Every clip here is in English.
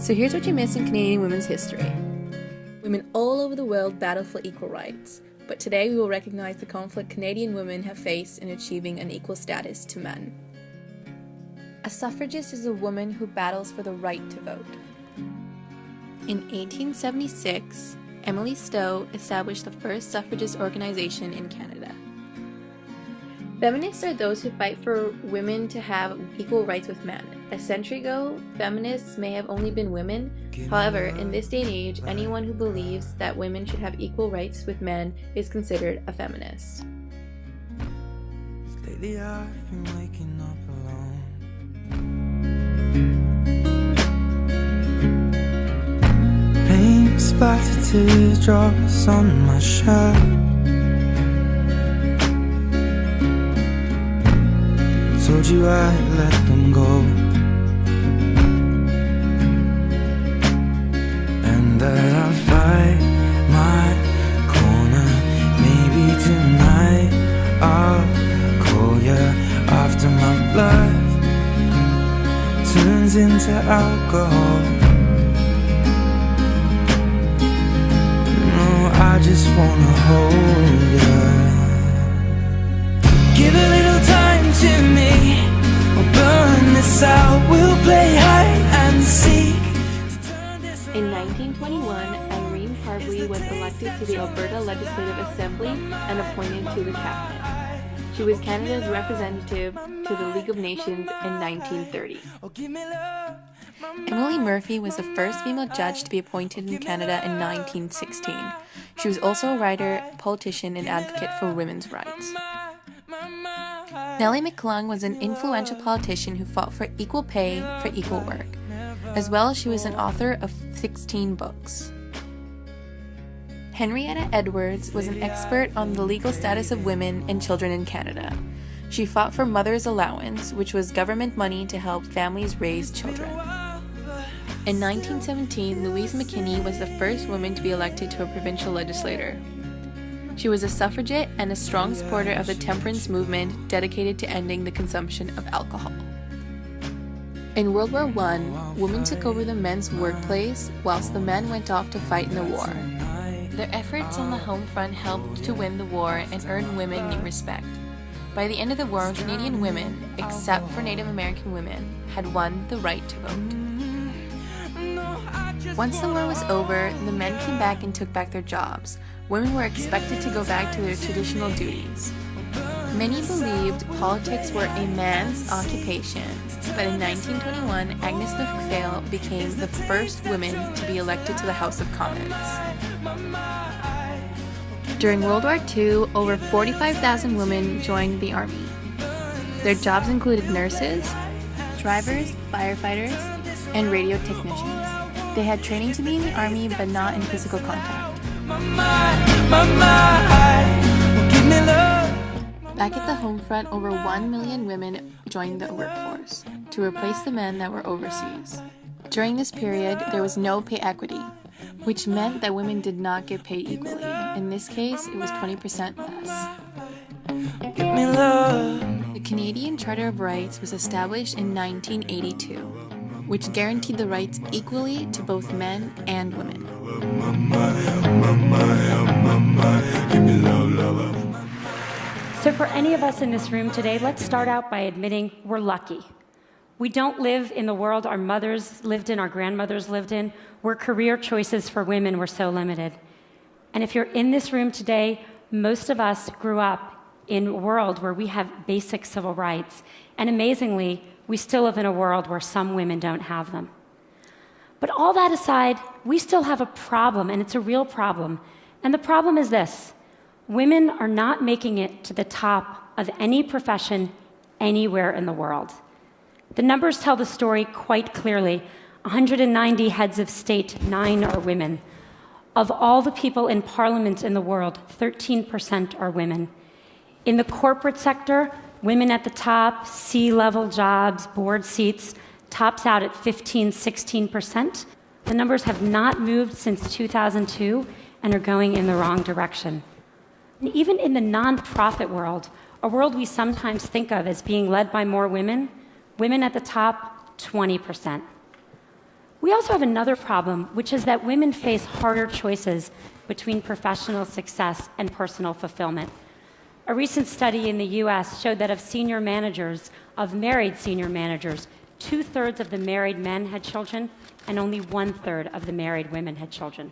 So here's what you missed in Canadian women's history. Women all over the world battle for equal rights, but today we will recognize the conflict Canadian women have faced in achieving an equal status to men. A suffragist is a woman who battles for the right to vote. In 1876, Emily Stowe established the first suffragist organization in Canada. Feminists are those who fight for women to have equal rights with men. A century ago, feminists may have only been women. However, in this day and age, anyone who believes that women should have equal rights with men is considered a feminist. Lately I've been waking up alone. Paint splattered teardrops on my shirt. Told you I'd let them go, and that I'll fight my corner. Maybe tonight I'll call you after my blood turns into alcohol. No, I just wanna hold you. Give a little time to me, we'll burn this out, we'll play hide and seek. In 1921, Azarine Cindy was elected to the Alberta Legislative Assembly and appointed to the cabinet. She was Canada's representative to the League of Nations in 1930. Emily Murphy was the first female judge to be appointed in Canada in 1916. She was also a writer, politician, and advocate for women's rights. Nellie McClung was an influential politician who fought for equal pay for equal work. As well, she was an author of 16 books. Henrietta Edwards was an expert on the legal status of women and children in Canada. She fought for mother's allowance, which was government money to help families raise children. In 1917, Louise McKinney was the first woman to be elected to a provincial legislature. She was a suffragette and a strong supporter of the temperance movement dedicated to ending the consumption of alcohol. In World War I, women took over the men's workplace whilst the men went off to fight in the war. Their efforts on the home front helped to win the war and earn women new respect. By the end of the war, Canadian women, except for Native American women, had won the right to vote. Once the war was over, the men came back and took back their jobs. Women were expected to go back to their traditional duties. Many believed politics were a man's occupation, but in 1921, Agnes MacPhail became the first woman to be elected to the House of Commons. During World War II, over 45,000 women joined the army. Their jobs included nurses, drivers, firefighters, and radio technicians. They had training to be in the army, but not in physical contact. Back at the home front, over 1 million women joined the workforce to replace the men that were overseas. During this period, there was no pay equity, which meant that women did not get paid equally. In this case, it was 20% less. The Canadian Charter of Rights was established in 1982, which guaranteed the rights equally to both men and women. So for any of us in this room today, let's start out by admitting we're lucky. We don't live in the world our mothers lived in, our grandmothers lived in, where career choices for women were so limited. And if you're in this room today, most of us grew up in a world where we have basic civil rights. And amazingly, we still live in a world where some women don't have them. But all that aside, we still have a problem, and it's a real problem. And the problem is this: women are not making it to the top of any profession anywhere in the world. The numbers tell the story quite clearly. 190 heads of state, 9 are women. Of all the people in parliament in the world, 13% are women. In the corporate sector, women at the top, C-level jobs, board seats, tops out at 15-16%. The numbers have not moved since 2002 and are going in the wrong direction. And even in the nonprofit world, a world we sometimes think of as being led by more women, women at the top, 20%. We also have another problem, which is that women face harder choices between professional success and personal fulfillment. A recent study in the US showed that of married senior managers, 2/3 of the married men had children, and only 1/3 of the married women had children.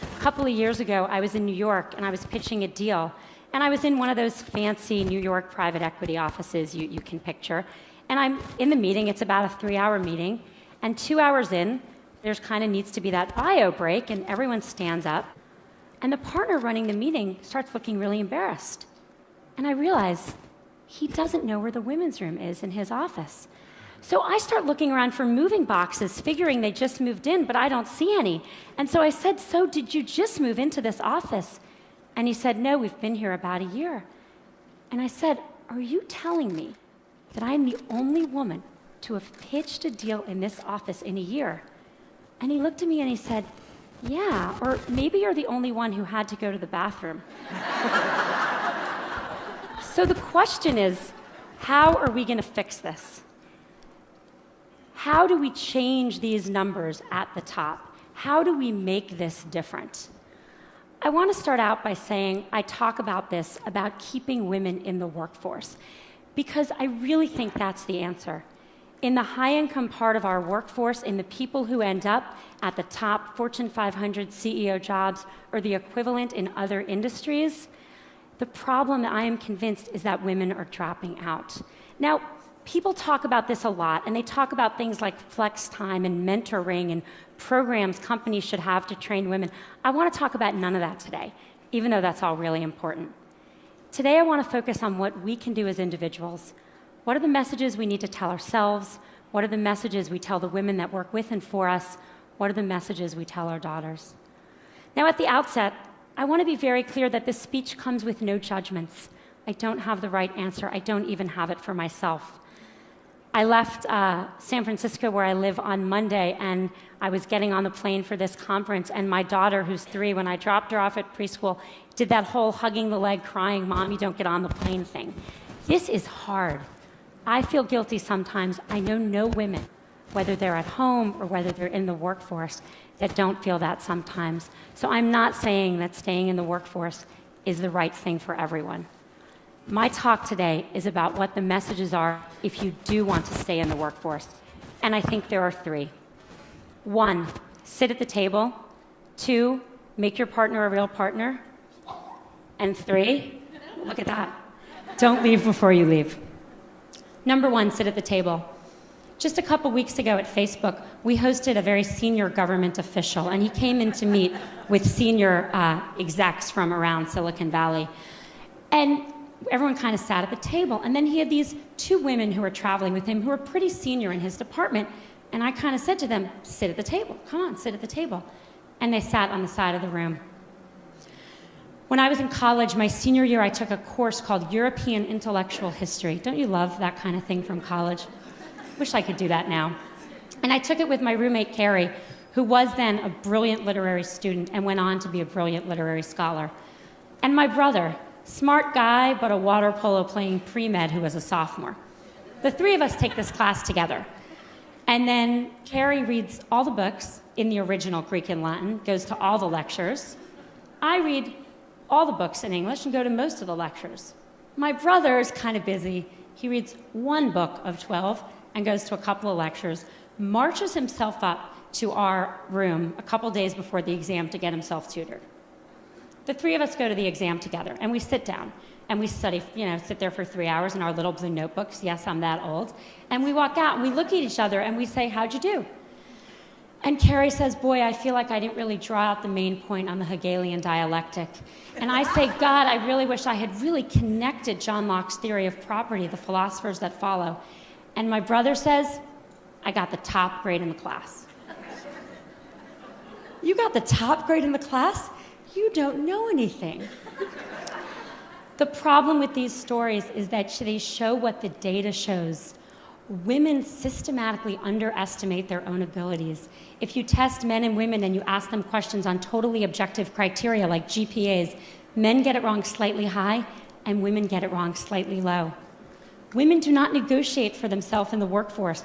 A couple of years ago, I was in New York, and I was pitching a deal, and I was in one of those fancy New York private equity offices you can picture, and I'm in the meeting. It's about a 3-hour meeting, and 2 hours in, there's kind of needs to be that bio break, and everyone stands up, and the partner running the meeting starts looking really embarrassed. And I realize he doesn't know where the women's room is in his office. So I start looking around for moving boxes, figuring they just moved in, but I don't see any. And so I said, "So did you just move into this office?" And he said, "No, we've been here about a year." And I said, "Are you telling me that I'm the only woman to have pitched a deal in this office in a year?" And he looked at me and he said, "Yeah, or maybe you're the only one who had to go to the bathroom." So the question is, how are we going to fix this? How do we change these numbers at the top? How do we make this different? I want to start out by saying I talk about this, about keeping women in the workforce, because I really think that's the answer. In the high-income part of our workforce, in the people who end up at the top Fortune 500 CEO jobs or the equivalent in other industries, the problem, I am convinced, is that women are dropping out. Now, people talk about this a lot, and they talk about things like flex time and mentoring and programs companies should have to train women. I want to talk about none of that today, even though that's all really important. Today, I want to focus on what we can do as individuals. What are the messages we need to tell ourselves? What are the messages we tell the women that work with and for us? What are the messages we tell our daughters? Now, at the outset, I want to be very clear that this speech comes with no judgments. I don't have the right answer. I don't even have it for myself. I left San Francisco, where I live, on Monday, and I was getting on the plane for this conference, and my daughter, who's 3, when I dropped her off at preschool, did that whole hugging the leg, crying, "Mommy, don't get on the plane" thing. This is hard. I feel guilty sometimes. I know no women, whether they're at home or whether they're in the workforce, that don't feel that sometimes. So I'm not saying that staying in the workforce is the right thing for everyone. My talk today is about what the messages are if you do want to stay in the workforce. And I think there are 3. 1, sit at the table. 2, make your partner a real partner. And 3, look at that, don't leave before you leave. Number 1, sit at the table. Just a couple weeks ago at Facebook, we hosted a very senior government official, and he came in to meet with senior execs from around Silicon Valley. And everyone kind of sat at the table, and then he had these 2 women who were traveling with him who were pretty senior in his department, and I kind of said to them, "Sit at the table, come on, sit at the table." And they sat on the side of the room. When I was in college, my senior year, I took a course called European Intellectual History. Don't you love that kind of thing from college? Wish I could do that now. And I took it with my roommate, Carrie, who was then a brilliant literary student and went on to be a brilliant literary scholar. And my brother, smart guy, but a water polo playing pre-med who was a sophomore. The 3 of us take this class together. And then Carrie reads all the books in the original Greek and Latin, goes to all the lectures. I read all the books in English and go to most of the lectures. My brother is kind of busy. He reads 1 book of 12 and goes to a couple of lectures, marches himself up to our room a couple days before the exam to get himself tutored. The 3 of us go to the exam together, and we sit down, and we study, sit there for 3 hours in our little blue notebooks. Yes, I'm that old. And we walk out, and we look at each other, and we say, "How'd you do?" And Carrie says, "Boy, I feel like I didn't really draw out the main point on the Hegelian dialectic." And I say, "God, I really wish I had really connected John Locke's theory of property, the philosophers that follow." And my brother says, "I got the top grade in the class." You got the top grade in the class? You don't know anything. The problem with these stories is that they show what the data shows. Women systematically underestimate their own abilities. If you test men and women and you ask them questions on totally objective criteria like GPAs, men get it wrong slightly high and women get it wrong slightly low. Women do not negotiate for themselves in the workforce.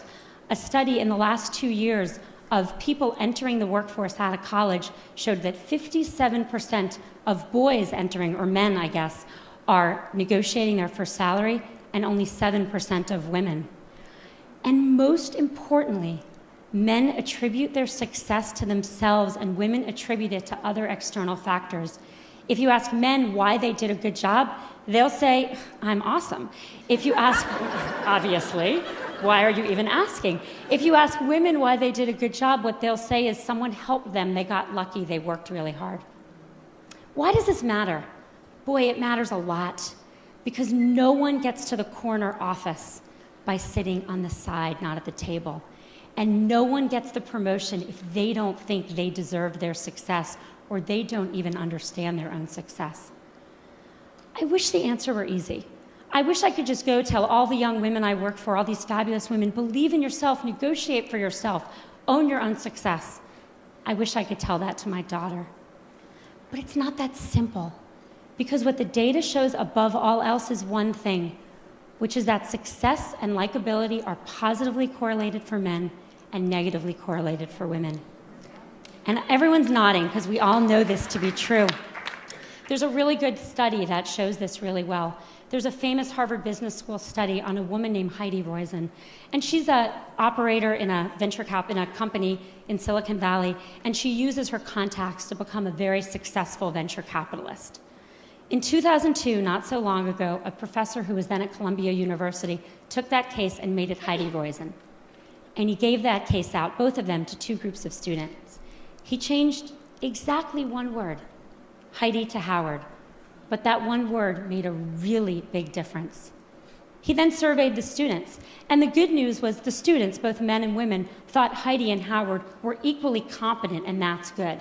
A study in the last 2 years of people entering the workforce out of college showed that 57% of boys entering, or men, I guess, are negotiating their first salary, and only 7% of women. And most importantly, men attribute their success to themselves and women attribute it to other external factors. If you ask men why they did a good job, they'll say, I'm awesome. If you ask, obviously, why are you even asking? If you ask women why they did a good job, what they'll say is someone helped them, they got lucky, they worked really hard. Why does this matter? Boy, it matters a lot, because no one gets to the corner office by sitting on the side, not at the table. And no one gets the promotion if they don't think they deserve their success or they don't even understand their own success. I wish the answer were easy. I wish I could just go tell all the young women I work for, all these fabulous women, believe in yourself, negotiate for yourself, own your own success. I wish I could tell that to my daughter. But it's not that simple, because what the data shows above all else is one thing, which is that success and likability are positively correlated for men and negatively correlated for women. And everyone's nodding because we all know this to be true. There's a really good study that shows this really well. There's a famous Harvard Business School study on a woman named Heidi Roizen, and she's an operator in a in a company in Silicon Valley, and she uses her contacts to become a very successful venture capitalist. In 2002, not so long ago, a professor who was then at Columbia University took that case and made it Heidi Roizen. And he gave that case out, both of them, to two groups of students. He changed exactly one word, Heidi to Howard, but that one word made a really big difference. He then surveyed the students, and the good news was the students, both men and women, thought Heidi and Howard were equally competent, and that's good.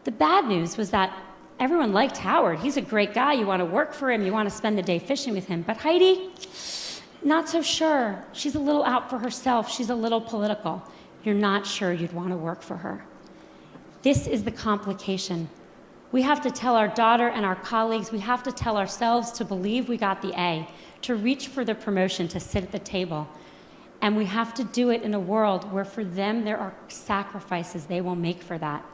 The bad news was that everyone liked Howard. He's a great guy. You want to work for him. You want to spend the day fishing with him. But Heidi, not so sure. She's a little out for herself. She's a little political. You're not sure you'd want to work for her. This is the complication. We have to tell our daughter and our colleagues, we have to tell ourselves to believe we got the A, to reach for the promotion, to sit at the table. And we have to do it in a world where for them there are sacrifices they will make for that,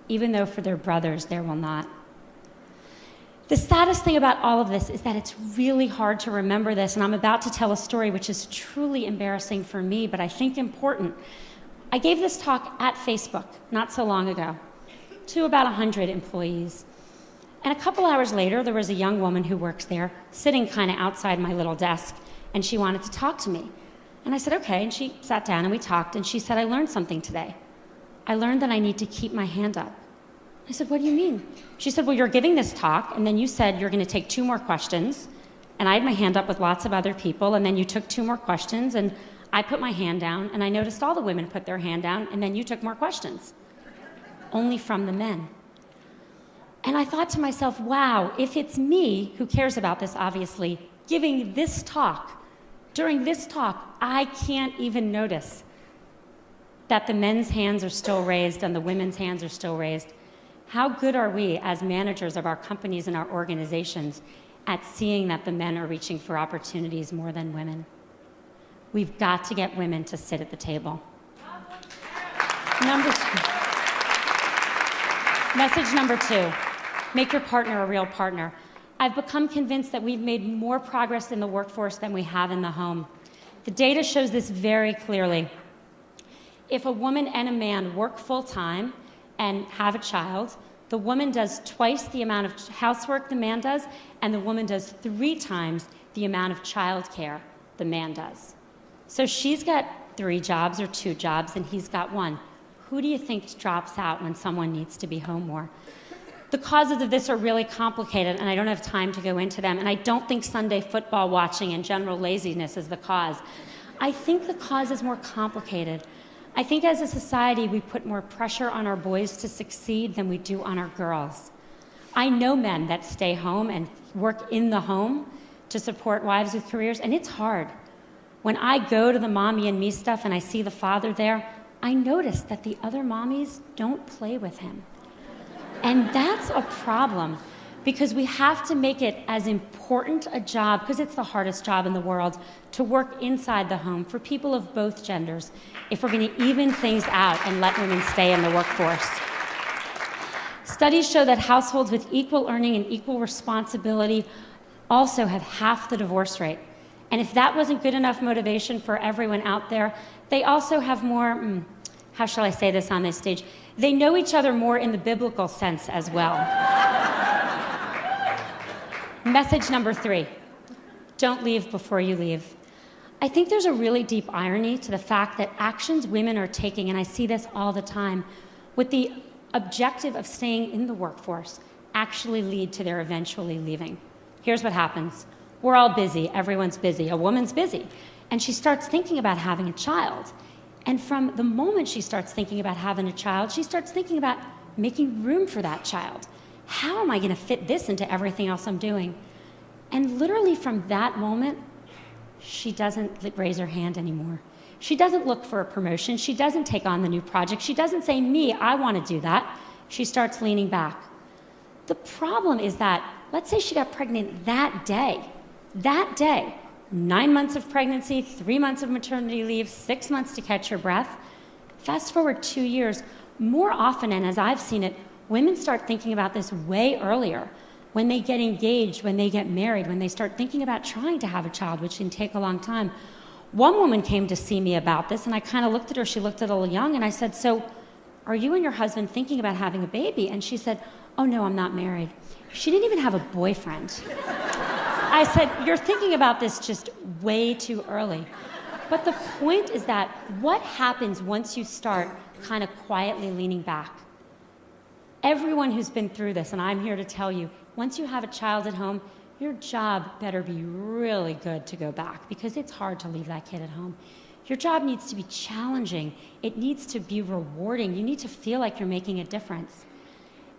even though for their brothers there will not. The saddest thing about all of this is that it's really hard to remember this, and I'm about to tell a story which is truly embarrassing for me, but I think important. I gave this talk at Facebook not so long ago to about 100 employees. And a couple hours later, there was a young woman who works there sitting kind of outside my little desk, and she wanted to talk to me. And I said, okay, and she sat down and we talked, and she said, I learned something today. I learned that I need to keep my hand up. I said, what do you mean? She said, well, you're giving this talk, and then you said you're going to take 2 more questions, and I had my hand up with lots of other people, and then you took 2 more questions, and I put my hand down, and I noticed all the women put their hand down, and then you took more questions. Only from the men. And I thought to myself, wow, if it's me, who cares about this obviously, giving this talk, during this talk, I can't even notice that the men's hands are still raised and the women's hands are still raised. How good are we as managers of our companies and our organizations at seeing that the men are reaching for opportunities more than women? We've got to get women to sit at the table. Message number 2, make your partner a real partner. I've become convinced that we've made more progress in the workforce than we have in the home. The data shows this very clearly. If a woman and a man work full-time and have a child, the woman does twice the amount of housework the man does, and the woman does 3 times the amount of childcare the man does. So she's got 3 jobs or 2 jobs, and he's got 1. Who do you think drops out when someone needs to be home more? The causes of this are really complicated, and I don't have time to go into them, and I don't think Sunday football watching and general laziness is the cause. I think the cause is more complicated. I think as a society, we put more pressure on our boys to succeed than we do on our girls. I know men that stay home and work in the home to support wives with careers, and it's hard. When I go to the mommy and me stuff and I see the father there, I notice that the other mommies don't play with him. And that's a problem. because we have to make it as important a job, because it's the hardest job in the world, to work inside the home for people of both genders if we're going to even things out and let women stay in the workforce. Studies show that households with equal earning and equal responsibility also have half the divorce rate. And if that wasn't good enough motivation for everyone out there, they also have more, how shall I say this on this stage? They know each other more in the biblical sense as well. Message number 3, don't leave before you leave. I think there's a really deep irony to the fact that actions women are taking, and I see this all the time, with the objective of staying in the workforce actually lead to their eventually leaving. Here's what happens. We're all busy. Everyone's busy. A woman's busy. And she starts thinking about having a child. And from the moment she starts thinking about having a child, she starts thinking about making room for that child. How am I going to fit this into everything else I'm doing? And literally from that moment, she doesn't raise her hand anymore. She doesn't look for a promotion. She doesn't take on the new project. She doesn't say, me, I want to do that. She starts leaning back. The problem is that, let's say she got pregnant that day, 9 months of pregnancy, 3 months of maternity leave, 6 months to catch her breath. Fast forward 2 years, more often, and as I've seen it, women start thinking about this way earlier. When they get engaged, when they get married, when they start thinking about trying to have a child, which can take a long time. One woman came to see me about this, and I kind of looked at her. She looked a little young, and I said, so are you and your husband thinking about having a baby? And she said, oh, no, I'm not married. She didn't even have a boyfriend. I said, you're thinking about this just way too early. But the point is that what happens once you start kind of quietly leaning back? Everyone who's been through this, and I'm here to tell you, once you have a child at home, your job better be really good to go back, because it's hard to leave that kid at home. Your job needs to be challenging. It needs to be rewarding. You need to feel like you're making a difference.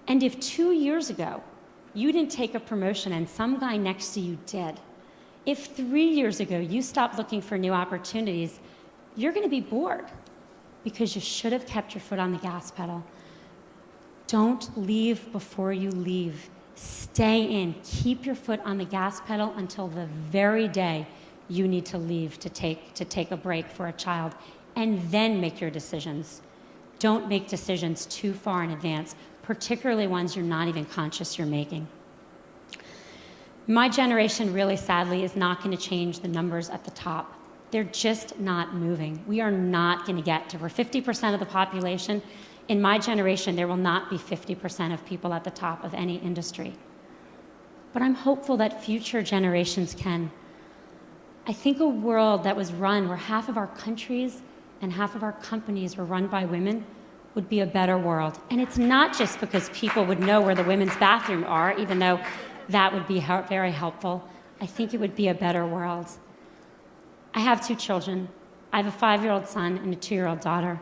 And if 2 years ago, you didn't take a promotion and some guy next to you did, if 3 years ago you stopped looking for new opportunities, you're going to be bored because you should have kept your foot on the gas pedal. Don't leave before you leave. Stay in. Keep your foot on the gas pedal until the very day you need to leave to take a break for a child, and then make your decisions. Don't make decisions too far in advance, particularly ones you're not even conscious you're making. My generation, really sadly, is not going to change the numbers at the top. They're just not moving. We are not going to get to, we're 50% of the population. In my generation, there will not be 50% of people at the top of any industry. But I'm hopeful that future generations can. I think a world that was run where half of our countries and half of our companies were run by women would be a better world. And it's not just because people would know where the women's bathrooms are, even though that would be very helpful. I think it would be a better world. I have 2 children. I have a 5-year-old son and a 2-year-old daughter.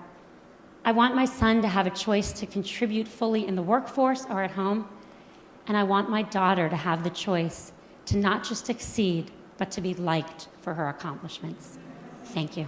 I want my son to have a choice to contribute fully in the workforce or at home. And I want my daughter to have the choice to not just succeed, but to be liked for her accomplishments. Thank you.